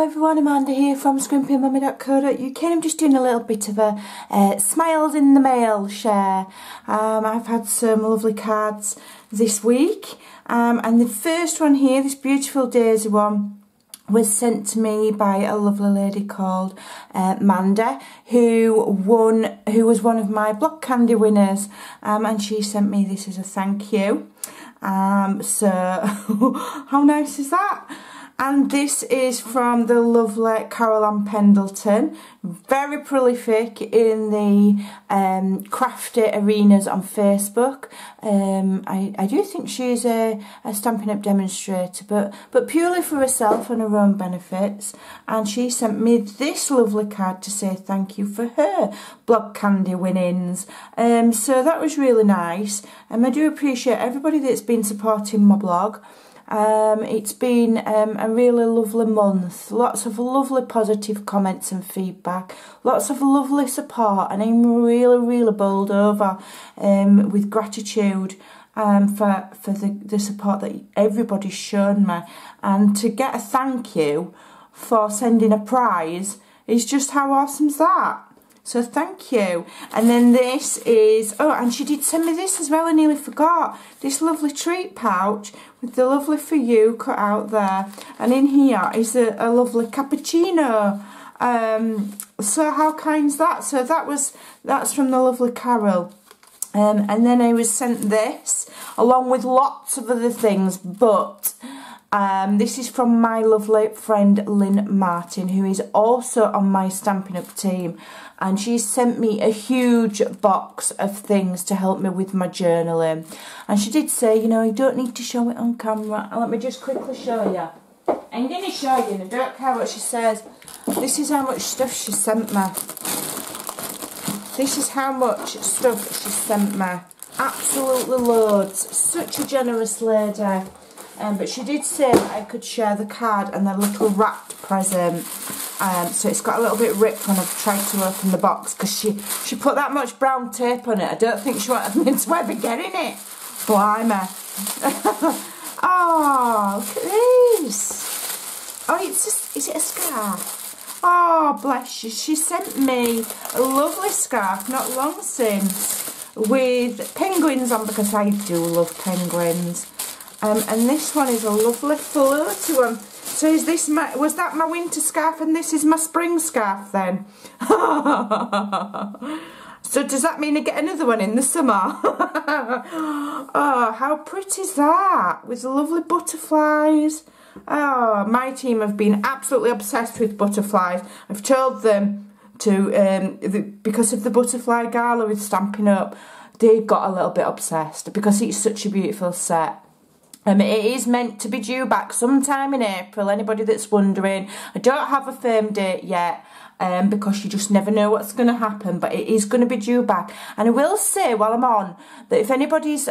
everyone, Amanda here from Scrimpingmommy.co.uk. I'm just doing a little bit of a Smiles in the Mail share. I've had some lovely cards this week, and the first one here, this beautiful Daisy one, was sent to me by a lovely lady called Manda, who was one of my block candy winners, and she sent me this as a thank you. So how nice is that? And this is from the lovely Caroline Pendleton, very prolific in the crafty arenas on Facebook. I do think she's a Stampin' Up demonstrator, but purely for herself and her own benefits. And she sent me this lovely card to say thank you for her block candy winnings. So that was really nice. I do appreciate everybody that's been supporting my blog. It's been a really lovely month, lots of lovely positive comments and feedback, lots of lovely support, and I'm really bowled over with gratitude for the support that everybody's shown me, and to get a thank you for sending a prize is just how awesome is that? So thank you. And then this is, oh, and she did send me this as well, I nearly forgot. This lovely treat pouch with the lovely for you cut out there. And in here is a lovely cappuccino. So how kind's that? So that's from the lovely Carol. And then I was sent this, along with lots of other things, but this is from my lovely friend Lynn Martin, who is also on my Stampin' Up team, and she sent me a huge box of things to help me with my journaling. And she did say, you know, you don't need to show it on camera. Let me just quickly show you. I'm going to show you, and I don't care what she says. This is how much stuff she sent me. This is how much stuff she sent me. Absolutely loads. Such a generous lady. But she did say that I could share the card and the little wrapped present. So it's got a little bit ripped when I've tried to open the box, because she put that much brown tape on it. I don't think she wanted me to ever get in it. Blimey. Oh, look at this. Oh, is it a scarf? Oh, bless you. She sent me a lovely scarf not long since with penguins on, because I do love penguins. And this one is a lovely floaty one. So is this was that my winter scarf, and this is my spring scarf then? So does that mean I get another one in the summer? Oh, how pretty is that? With the lovely butterflies. Oh, my team have been absolutely obsessed with butterflies. I've told them to, because of the butterfly gala with Stampin' Up, they got a little bit obsessed because it's such a beautiful set. It is meant to be due back sometime in April, anybody that's wondering. I don't have a firm date yet, because you just never know what's going to happen, but it is going to be due back. And I will say while I'm on that if anybody's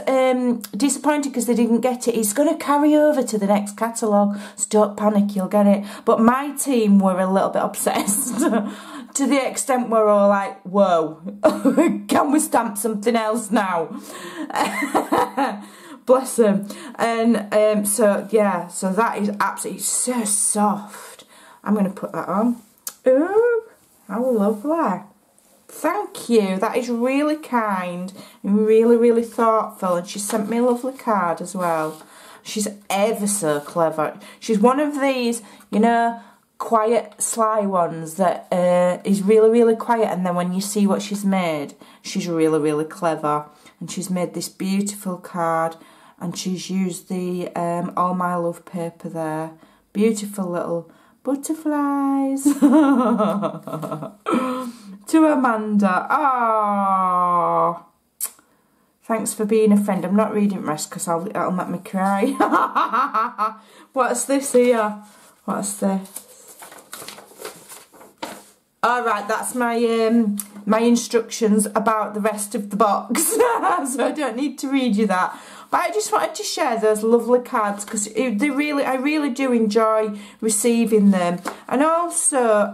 disappointed because they didn't get it, it's going to carry over to the next catalogue, so don't panic, you'll get it. But my team were a little bit obsessed to the extent we're all like, whoa, can we stamp something else now? Bless them. And so yeah, so that is absolutely so soft. I'm going to put that on. Ooh, how lovely. Thank you. That is really kind and really thoughtful. And she sent me a lovely card as well. She's ever so clever. She's one of these, you know, quiet, sly ones that is really quiet, and then when you see what she's made, she's really clever. And she's made this beautiful card, and she's used the All My Love paper there. Beautiful little butterflies. To Amanda. Oh, thanks for being a friend. I'm not reading the rest because it'll make me cry. What's this here? What's this? Alright, that's my my instructions about the rest of the box. So I don't need to read you that. But I just wanted to share those lovely cards because I really do enjoy receiving them. And also,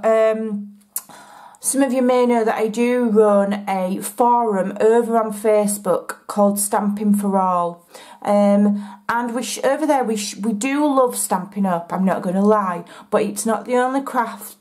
Some of you may know that I do run a forum over on Facebook called Stamping for All. And over there we do love Stampin' Up, I'm not going to lie, but it's not the only craft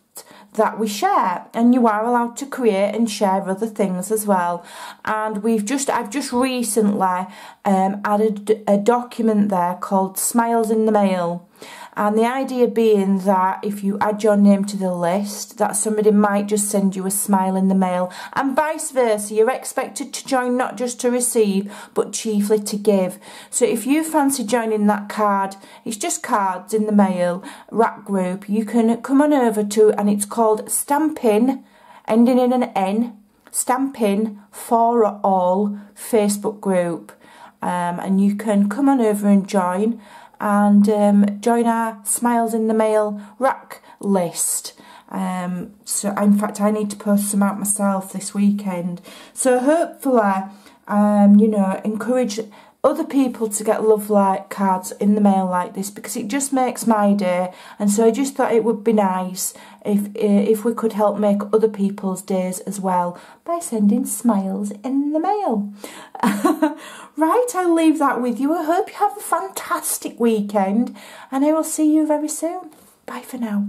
that we share, and you are allowed to create and share other things as well. And I've just recently added a document there called Smiles in the Mail. And the idea being that if you add your name to the list, that somebody might just send you a smile in the mail, and vice versa. You're expected to join not just to receive, but chiefly to give. So if you fancy joining that card, it's just cards in the mail rack group, you can come on over to, and it's called Stampin', ending in an N, Stampin' for All Facebook group. And you can come on over and join. And join our Smiles in the Mail rack list. So in fact I need to post some out myself this weekend. So hopefully, you know, encourage other people to get lovely cards in the mail like this, because it just makes my day. And so I just thought it would be nice if we could help make other people's days as well by sending smiles in the mail. Right, I'll leave that with you. I hope you have a fantastic weekend, and I will see you very soon. Bye for now.